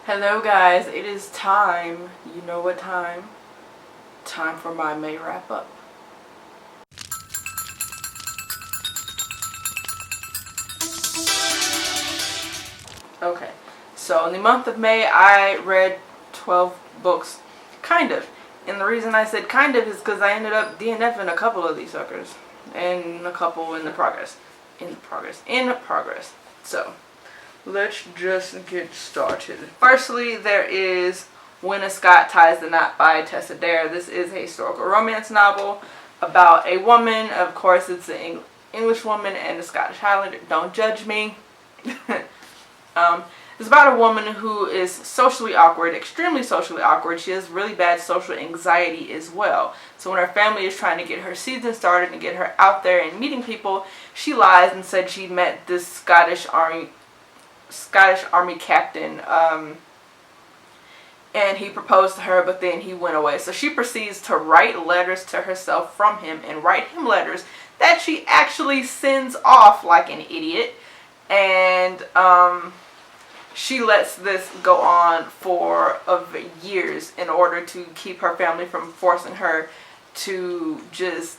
Hello guys, it is time, you know what time? Time for my May wrap up. Okay, so in the month of May I read 12 books, kind of. And the reason I said kind of is because I ended up DNFing a couple of these suckers. And a couple in progress. So, let's just get started. Firstly, there is When a Scot Ties the Knot by Tessa Dare. This is a historical romance novel about a woman. Of course, it's an English woman and a Scottish Highlander. Don't judge me. It's about a woman who is socially awkward, extremely socially awkward. She has really bad social anxiety as well. So when her family is trying to get her season started and get her out there and meeting people, she lies and said she met this Scottish army captain, and he proposed to her, but then he went away. So she proceeds to write letters to herself from him and write him letters that she actually sends off like an idiot. And she lets this go on for years in order to keep her family from forcing her to just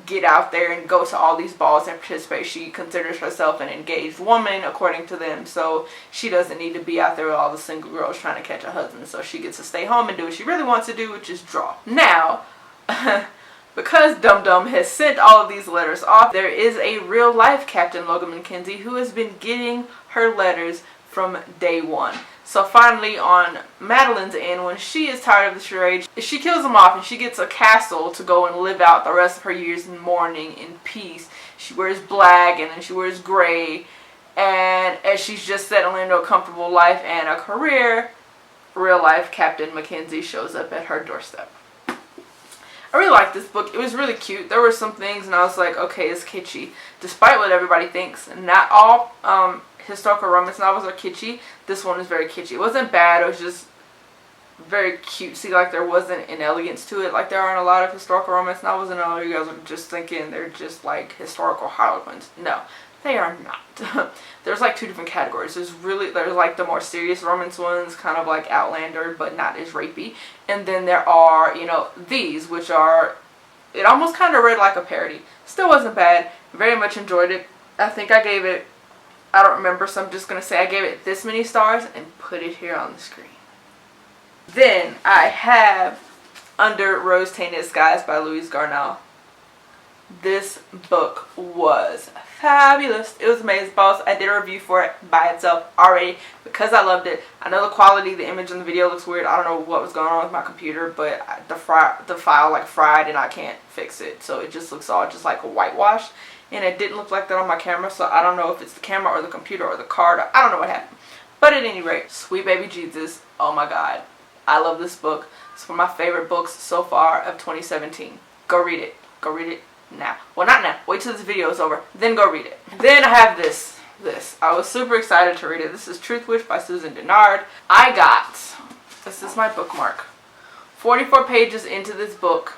get out there and go to all these balls and participate. She considers herself an engaged woman according to them, so she doesn't need to be out there with all the single girls trying to catch a husband. So she gets to stay home and do what she really wants to do, which is draw. Now, because Dum Dum has sent all of these letters off, there is a real life Captain Logan Mackenzie who has been getting her letters from day one. So finally, on Madeline's end, when she is tired of the charade, she kills him off and she gets a castle to go and live out the rest of her years in mourning in peace. She wears black and then she wears gray, and as she's just settling into a comfortable life and a career, real life Captain Mackenzie shows up at her doorstep. I really liked this book. It was really cute. There were some things and I was like, okay, it's kitschy. Despite what everybody thinks, not all historical romance novels are kitschy. This one is very kitschy. It wasn't bad. It was just very cutesy. Like, there wasn't an elegance to it like there are in a lot of historical romance novels. And all you guys are just thinking they're just like historical harlequins. No, they are not. There's like two different categories. There's like the more serious romance ones, kind of like Outlander, but not as rapey. And then there are, these, which are, it almost kind of read like a parody. Still wasn't bad. Very much enjoyed it. I think I gave it, I don't remember, so I'm just going to say I gave it this many stars and put it here on the screen. Then I have Under Rose-Tainted Skies by Louise Garnell. This book was fabulous. It was amazing, boss. I did a review for it by itself already because I loved it. I know the quality, the image in the video looks weird. I don't know what was going on with my computer, but the file like fried and I can't fix it. So it just looks all just like a whitewash. And it didn't look like that on my camera, so I don't know if it's the camera or the computer or the card. I don't know what happened. But at any rate, Sweet Baby Jesus, oh my god. I love this book. It's one of my favorite books so far of 2017. Go read it. Go read it now. Well, not now. Wait till this video is over. Then go read it. Then I have this. I was super excited to read it. This is Truth Wish by Susan Dennard. This is my bookmark, 44 pages into this book,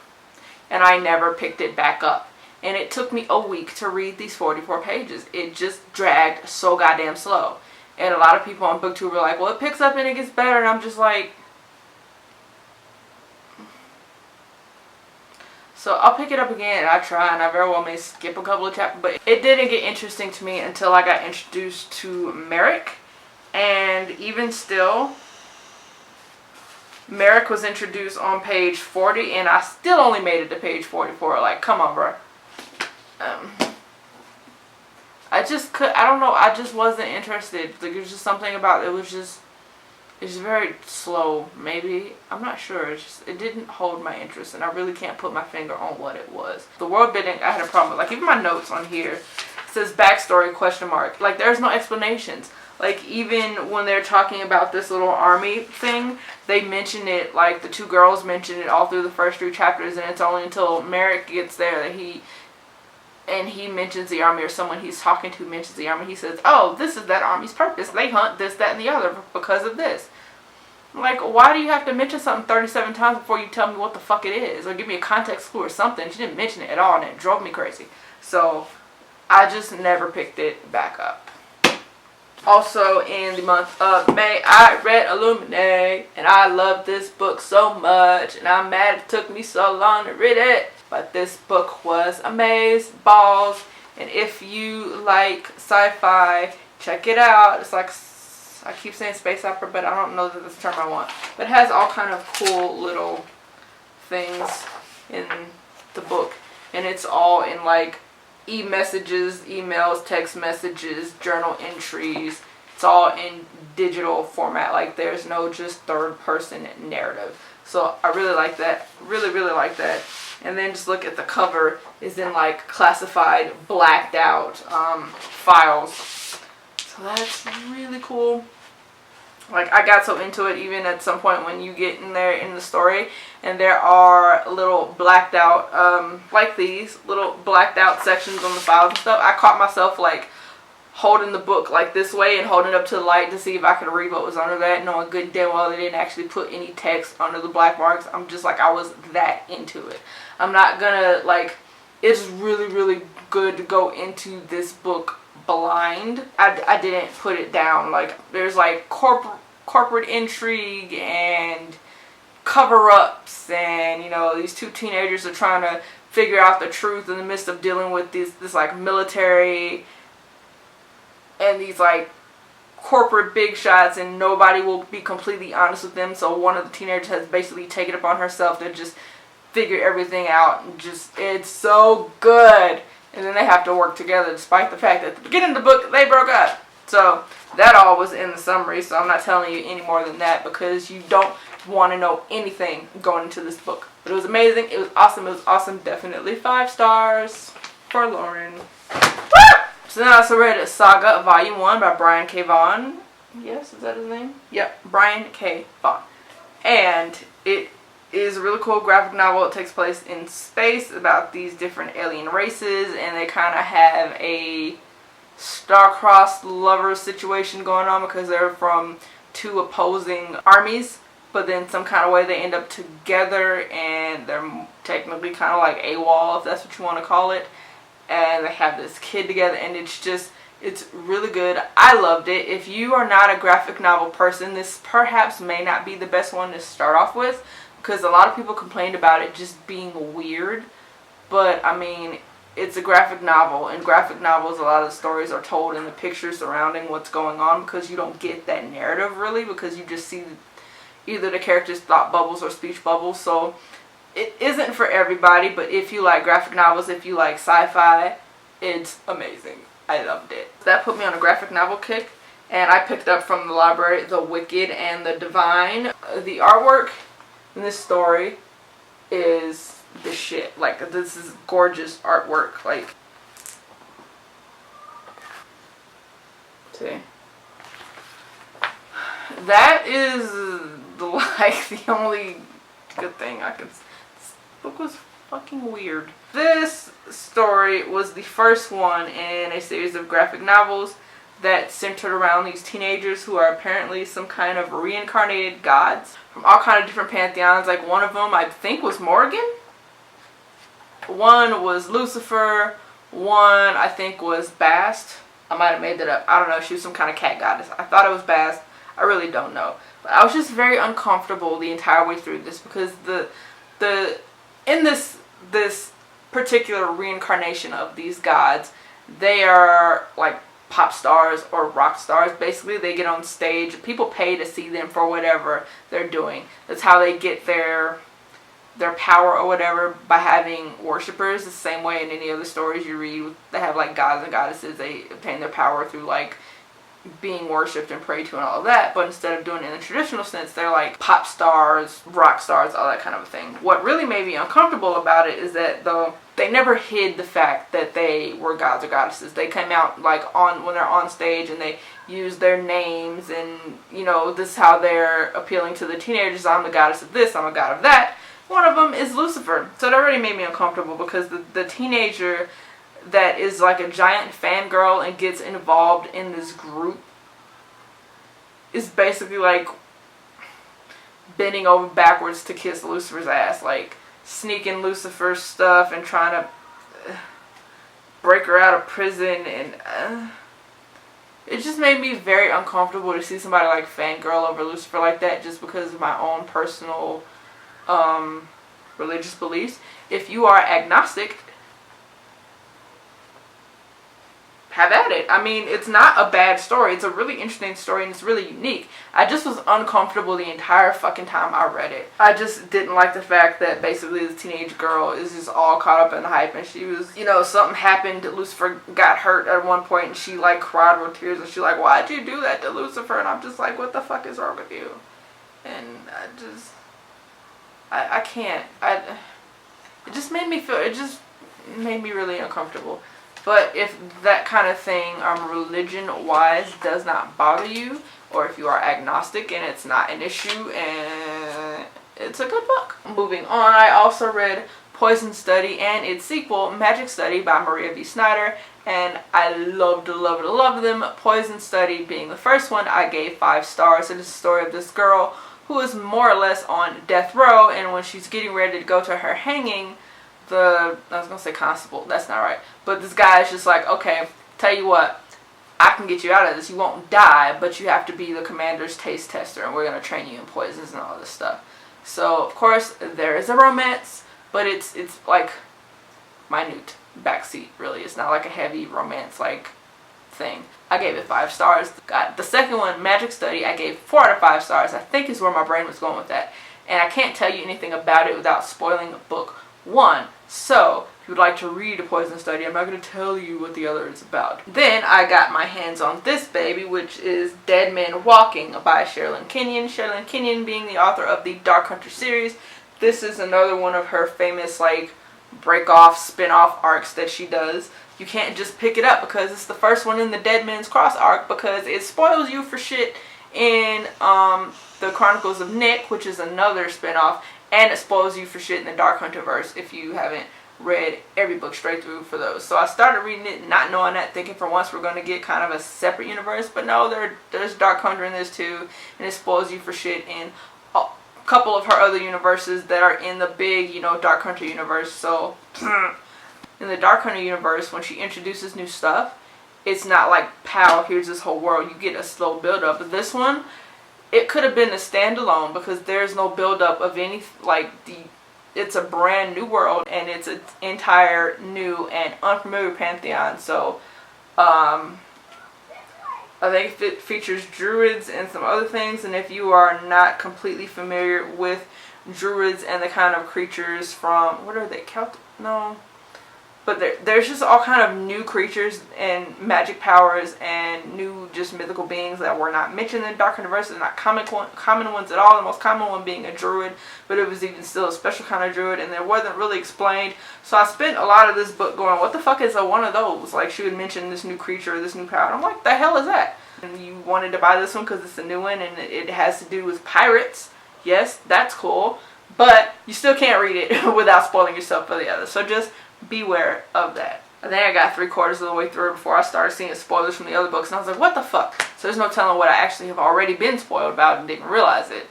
and I never picked it back up. And it took me a week to read these 44 pages. It just dragged so goddamn slow. And a lot of people on BookTube were like, well, it picks up and it gets better. And I'm just like, so I'll pick it up again and I try, and I very well may skip a couple of chapters. But it didn't get interesting to me until I got introduced to Merrick. And even still, Merrick was introduced on page 40 and I still only made it to page 44. Like, come on, bro. I don't know, I just wasn't interested. Like, it was just something about it. It's very slow, maybe. I'm not sure. It didn't hold my interest, and I really can't put my finger on what it was. The world building, I had a problem with. Like, even my notes on here, it says backstory, question mark. Like, there's no explanations. Like, even when they're talking about this little army thing, they mention it, like, the two girls mention it all through the first 3 chapters, and it's only until Merrick gets there that he mentions the army, or someone he's talking to mentions the army. He says, oh, this is that army's purpose. They hunt this, that, and the other because of this. Like, why do you have to mention something 37 times before you tell me what the fuck it is? Or give me a context clue or something. She didn't mention it at all, and it drove me crazy. So, I just never picked it back up. Also in the month of May, I read Illuminae, and I love this book so much, and I'm mad it took me so long to read it. But this book was amaze balls, and if you like sci-fi, check it out. It's like, I keep saying space opera, but I don't know that that's the term I want. But it has all kind of cool little things in the book, and it's all in like e-messages, emails, text messages, journal entries. It's all in digital format. Like there's no just third person narrative. So I really like that. Really, really like that. And then just look at the cover. Is in like classified, blacked out files. So that's really cool. Like I got so into it even at some point when you get in there in the story, and there are little blacked out like these little blacked out sections on the files and stuff. I caught myself like holding the book like this way and holding it up to the light to see if I could read what was under that, knowing good damn well they didn't actually put any text under the black marks. I'm just like, I was that into it. I'm not gonna like, it's really, really good to go into this book blind. I didn't put it down. Like there's like corporate intrigue and cover-ups, and you know, these two teenagers are trying to figure out the truth in the midst of dealing with this like military and these like corporate big shots, and nobody will be completely honest with them. So one of the teenagers has basically taken it upon herself to just figure everything out, and just, it's so good. And then they have to work together despite the fact that at the beginning of the book they broke up. So that all was in the summary, so I'm not telling you any more than that because you don't want to know anything going into this book. But it was amazing, it was awesome, it was awesome. Definitely 5 stars for Lauren. Woo! So then I also read Saga Volume 1 by Brian K. Vaughan. Yes, is that his name? Yep, Brian K. Vaughan. And it is a really cool graphic novel. It takes place in space about these different alien races, and they kind of have a star-crossed lover situation going on because they're from 2 opposing armies, but then some kind of way they end up together, and they're technically kind of like AWOL, if that's what you want to call it, and they have this kid together, and it's really good. I loved it. If you are not a graphic novel person, this perhaps may not be the best one to start off with, because a lot of people complained about it just being weird. But I mean, it's a graphic novel, and graphic novels, a lot of the stories are told in the pictures surrounding what's going on, because you don't get that narrative really, because you just see either the characters' thought bubbles or speech bubbles. So it isn't for everybody, but if you like graphic novels, if you like sci-fi, it's amazing. I loved it. That put me on a graphic novel kick, and I picked up from the library The Wicked and the Divine. The artwork in this story is the shit. Like, this is gorgeous artwork. Like, see, that is the only good thing I can. This book was fucking weird. This story was the first one in a series of graphic novels that centered around these teenagers who are apparently some kind of reincarnated gods from all kind of different pantheons. Like, one of them I think was Morgan, one was Lucifer, one I think was Bast. I might have made that up. I don't know. She was some kind of cat goddess. I thought it was Bast. I really don't know. But I was just very uncomfortable the entire way through this, because in this particular reincarnation of these gods, they are like pop stars or rock stars. Basically, they get on stage. People pay to see them for whatever they're doing. That's how they get their power or whatever, by having worshippers. The same way in any other stories you read, they have like gods and goddesses. They obtain their power through like being worshipped and prayed to and all of that. But instead of doing it in the traditional sense, they're like pop stars, rock stars, all that kind of a thing. What really made me uncomfortable about it is that they never hid the fact that they were gods or goddesses. They come out like when they're on stage, and they use their names, and you know, this is how they're appealing to the teenagers. I'm the goddess of this, I'm a god of that. One of them is Lucifer. So it already made me uncomfortable, because the teenager that is like a giant fangirl and gets involved in this group is basically like bending over backwards to kiss Lucifer's ass, like sneaking Lucifer's stuff and trying to break her out of prison, and it just made me very uncomfortable to see somebody like fangirl over Lucifer like that, just because of my own personal religious beliefs. If you are agnostic, have at it. I mean, it's not a bad story. It's a really interesting story and it's really unique. I just was uncomfortable the entire fucking time I read it. I just didn't like the fact that basically the teenage girl is just all caught up in the hype, and she was, you know, something happened, Lucifer got hurt at one point and she like cried with tears and she's like, why'd you do that to Lucifer? And I'm just like, what the fuck is wrong with you? And I can't. It just made me feel, it just made me really uncomfortable. But if that kind of thing, religion-wise, does not bother you, or if you are agnostic and it's not an issue, and it's a good book. Moving on, I also read Poison Study and its sequel, Magic Study by Maria V. Snyder, and I loved them. Poison Study being the first one, I gave 5 stars. It is the story of this girl who is more or less on death row, and when she's getting ready to go to her hanging, I was gonna say constable, that's not right, but this guy is just like, okay, tell you what, I can get you out of this, you won't die, but you have to be the commander's taste tester, and we're gonna train you in poisons and all this stuff. So of course there is a romance, but it's like minute backseat, really. It's not like a heavy romance like thing. I gave it 5 stars. The second one, Magic Study, I gave 4 out of 5 stars. I think is where my brain was going with that, and I can't tell you anything about it without spoiling book 1. So, if you'd like to read A Poison Study, I'm not going to tell you what the other is about. Then I got my hands on this baby, which is Dead Men Walking by Sherilyn Kenyon. Sherilyn Kenyon being the author of the Dark Hunter series. This is another one of her famous, like, break-off, spin-off arcs that she does. You can't just pick it up because it's the first one in the Dead Men's Cross arc, because it spoils you for shit in the Chronicles of Nick, which is another spin-off, and it spoils you for shit in the Dark Hunterverse if you haven't read every book straight through for those. So I started reading it not knowing that, thinking for once we're going to get kind of a separate universe, but no, there's Dark Hunter in this too, and it spoils you for shit in a couple of her other universes that are in the big, you know, Dark Hunter universe. So in the Dark Hunter universe, when she introduces new stuff, it's not like, pow, here's this whole world. You get a slow build up. But this one, it could have been a standalone because there's no build-up of any, like, it's a brand new world and it's an entire new and unfamiliar pantheon. So I think it features druids and some other things, and if you are not completely familiar with druids and the kind of creatures from, what are they, Celtic? No. But there's just all kind of new creatures and magic powers and new just mythical beings that were not mentioned in Dark Universe. They're not common ones at all. The most common one being a druid, but it was even still a special kind of druid, and it wasn't really explained. So I spent a lot of this book going, what the fuck is one of those? Like, she would mention this new creature or this new power, and I'm like, the hell is that? And you wanted to buy this one because it's a new one and it has to do with pirates. Yes, that's cool, but you still can't read it without spoiling yourself for the other. So just beware of that. I think I got 3/4 of the way through before I started seeing spoilers from the other books, and I was like, what the fuck? So there's no telling what I actually have already been spoiled about and didn't realize it.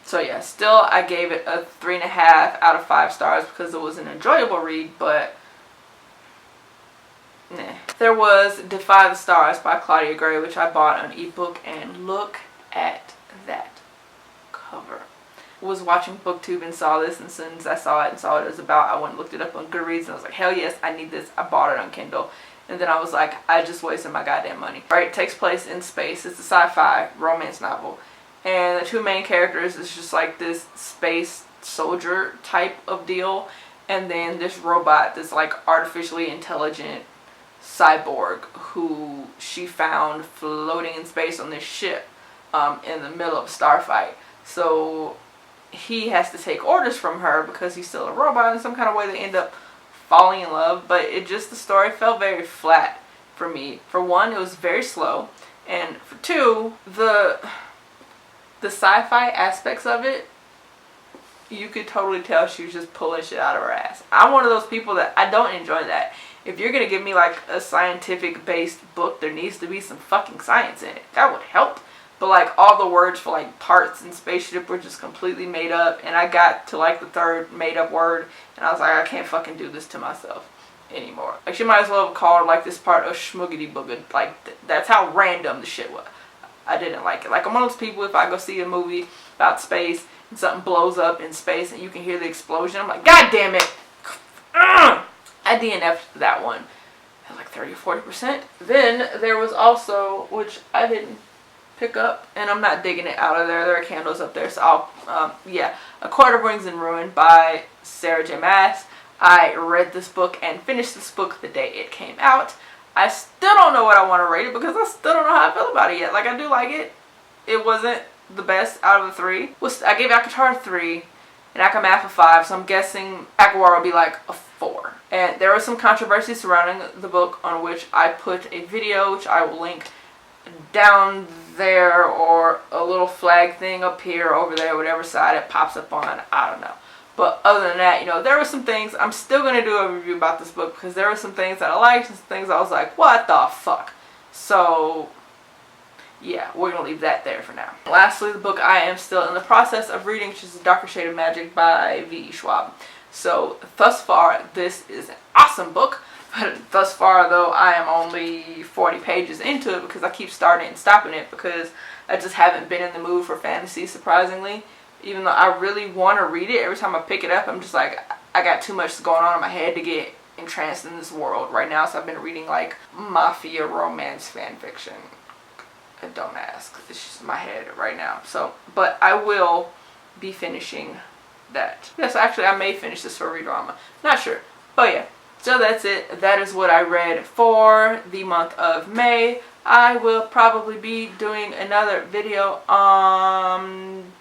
So yeah, still I gave it a 3.5 out of 5 stars because it was an enjoyable read, but nah. There was Defy the Stars by Claudia Gray, which I bought on ebook, and look at that cover. Was watching BookTube and saw this, and as soon as I saw it and saw what it was about, I went and looked it up on Goodreads, and I was like, hell yes, I need this. I bought it on Kindle, and then I was like, I just wasted my goddamn money. Right, it takes place in space. It's a sci-fi romance novel, and the 2 main characters is just like this space soldier type of deal, and then this robot, this like artificially intelligent cyborg who she found floating in space on this ship in the middle of a star fight. So he has to take orders from her because he's still a robot. In some kind of way they end up falling in love, but the story felt very flat for me. For one, it was very slow, and for 2, the sci-fi aspects of it, you could totally tell she was just pulling shit out of her ass. I'm one of those people that I don't enjoy that. If you're gonna give me like a scientific based book, there needs to be some fucking science in it. That would help. But like all the words for like parts and spaceship were just completely made up, and I got to like the 3rd made up word and I was like, I can't fucking do this to myself. anymore. Like, she might as well have called like this part of Schmoogity Boogity. Like, that's how random the shit was. I didn't like it. Like, I'm one of those people, if I go see a movie about space and something blows up in space and you can hear the explosion, I'm like, God damn it! I DNF'd that one at like 30 or 40%. Then there was also, which I didn't pick up, and I'm not digging it out of there. There are candles up there, so I'll, yeah. A Court of Rings and Ruin by Sarah J. Maas. I read this book and finished this book the day it came out. I still don't know what I want to rate it because I still don't know how I feel about it yet. Like, I do like it. It wasn't the best out of the three. I gave ACOTAR a 3 and ACOMAF a 5, so I'm guessing ACOWAR will be like a 4. And there was some controversy surrounding the book on which I put a video, which I will link down there, or a little flag thing up here, over there, whatever side it pops up on, I don't know. But other than that, you know, there were some things, I'm still going to do a review about this book because there were some things that I liked and some things I was like, what the fuck? So, yeah, we're going to leave that there for now. Lastly, the book I am still in the process of reading, which is The Darker Shade of Magic by V.E. Schwab. So, thus far, this is an awesome book. But thus far, though, I am only 40 pages into it because I keep starting and stopping it because I just haven't been in the mood for fantasy, surprisingly. Even though I really want to read it, every time I pick it up, I'm just like, I got too much going on in my head to get entranced in this world right now. So I've been reading like mafia romance fan fiction. Don't ask. It's just my head right now. So, but I will be finishing that. Yes, actually, I may finish this for redrama. Not sure. But yeah. So that's it. That is what I read for the month of May. I will probably be doing another video on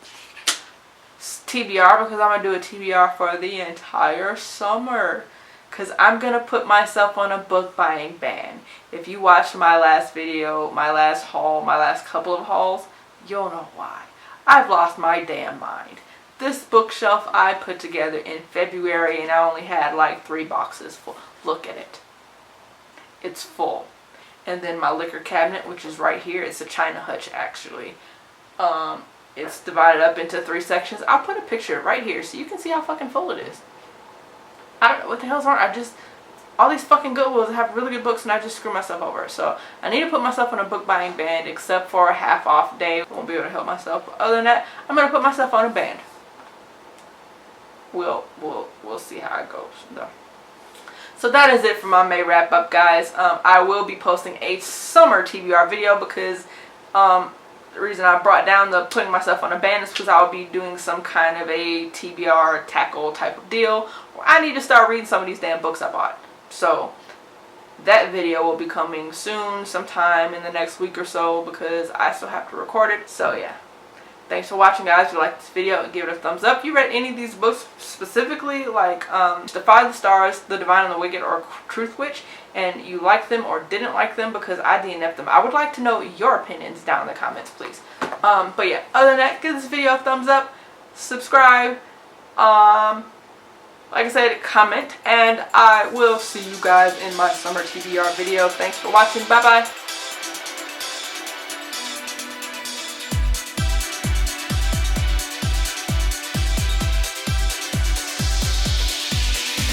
TBR because I'm going to do a TBR for the entire summer. Because I'm going to put myself on a book buying ban. If you watched my last video, my last haul, my last couple of hauls, you'll know why. I've lost my damn mind. This bookshelf I put together in February and I only had like 3 boxes full. Look at it. It's full. And then my liquor cabinet, which is right here, it's a China hutch actually. It's divided up into 3 sections. I'll put a picture right here so you can see how fucking full it is. I don't know what the hell's wrong. All these fucking Goodwills have really good books and I just screw myself over. So I need to put myself on a book buying ban except for a half off day. I won't be able to help myself. But other than that, I'm going to put myself on a ban. We'll see how it goes though. So that is it for my May wrap up, guys. I will be posting a summer TBR video because the reason I brought down the putting myself on a ban is because I'll be doing some kind of a TBR tackle type of deal where I need to start reading some of these damn books I bought. So that video will be coming soon, sometime in the next week or so, because I still have to record it. So yeah. Thanks for watching, guys. If you liked this video, give it a thumbs up. If you read any of these books specifically, like Defy the Stars, The Divine and the Wicked, or Truth Witch, and you liked them or didn't like them because I DNF'd them, I would like to know your opinions down in the comments, please. But yeah, other than that, give this video a thumbs up, subscribe, like I said, comment, and I will see you guys in my summer TBR video. Thanks for watching. Bye-bye.